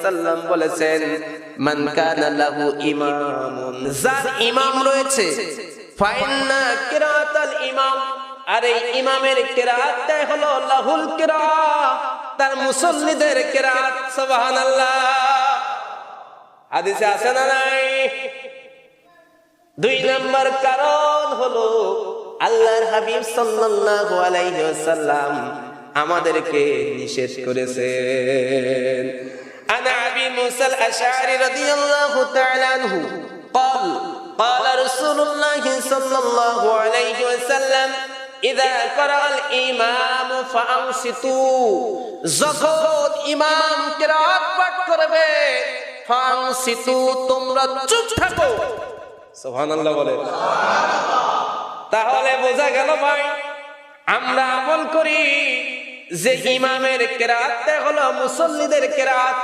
সাল্লাম বলেছেন, মান কানা লাহু ইমামুন, যার ইমাম রয়েছে, ফাইন্না কিরাতাল ইমাম, আর এই ইমামের কিরাতটাই হলো লাহুল কিরাত, তার মুসল্লিদের কিরাত। সুবহানাল্লাহ। হাদিসে আছে না নাই? 2 নাম্বার কারণ হলো আল্লাহর হাবিব সাল্লাল্লাহু আলাইহি ওয়াসাল্লাম আমাদেরকে নিষেধ করেছেন। আনা আবি মুসা আল-আশআরি রাদিয়াল্লাহু তাআলা আনহু قال قال رسول الله صلى الله عليه وسلم إذا قرأ الإمام فأنصتوا, যখন ইমাম কিরাত পাঠ করবে, ফানসিতু, তোমরা চুপ থাকো। সুবহানাল্লাহ বলে। তাহলে বোঝা গেল ভাই, আমরা আমল করি যে ইমামের কিরাত হলো মুসল্লিদের কিরাত,